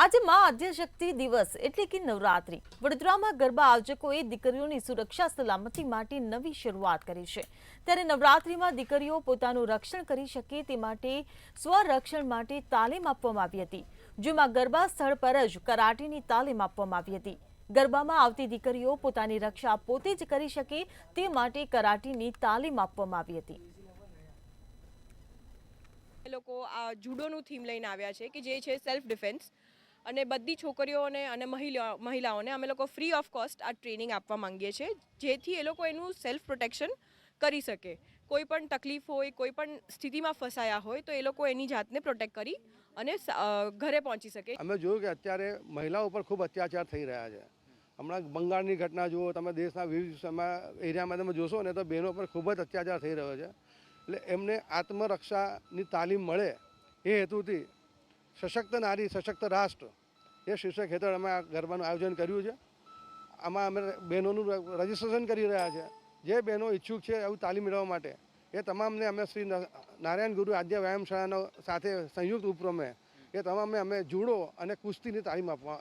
આજે માં આદ્યશક્તિ દિવસ એટલે કે નવરાત્રી વડોદરામાં ગરબા આયોજકોએ દીકરીઓની સુરક્ષા સલામતી માટે નવી શરૂઆત કરી છે। ત્યારે નવરાત્રીમાં દીકરીઓ પોતાનું રક્ષણ કરી શકે તે માટે સ્વરક્ષણ માટે તાલીમ આપવામાં આવી હતી, જેમાં ગરબા સ્થળ પર જ કરાટેની તાલીમ આપવામાં આવી હતી। ગરબામાં આવતી દીકરીઓ પોતાની રક્ષા પોતે જ કરી શકે તે માટે કરાટેની તાલીમ આપવામાં આવી હતી। એ લોકો આ જુડોનું થીમ લઈને આવ્યા છે કે જે છે સેલ્ફ ડિફેન્સ, અને બધી છોકરીઓને અને મહિલાઓને અમે લોકો ફ્રી ઓફ કોસ્ટ આ ટ્રેનિંગ આપવા માંગીએ છીએ, જેથી એ લોકો એનું સેલ્ફ પ્રોટેક્શન કરી શકે। કોઈ પણ તકલીફ હોય, કોઈ પણ સ્થિતિમાં ફસાયા હોય તો એ લોકો એની જાતને પ્રોટેક્ટ કરી અને ઘરે પહોંચી શકે। અમે જોયું કે અત્યારે મહિલાઓ પર ખૂબ અત્યાચાર થઈ રહ્યા છે। હમણાં બંગાળની ઘટના જુઓ, તમે દેશના વિવિધ એરિયામાં તમે જોશો ને તો બહેનો પર ખૂબ જ અત્યાચાર થઈ રહ્યો છે। એટલે એમને આત્મરક્ષાની તાલીમ મળે એ હેતુથી સશક્ત નારી સશક્ત રાષ્ટ્ર એ શીર્ષક હેઠળ અમે આ ગરબાનું આયોજન કર્યું છે। આમાં અમે બહેનોનું રજિસ્ટ્રેશન કરી રહ્યા છે। જે બહેનો ઈચ્છુક છે એવું તાલીમ મેળવવા માટે એ તમામને અમે શ્રી નારાયણ ગુરુ આદ્ય વ્યાયામશાળાનો સાથે સંયુક્ત ઉપક્રમે એ તમામને અમે જુડો અને કુસ્તીની તાલીમ આપી।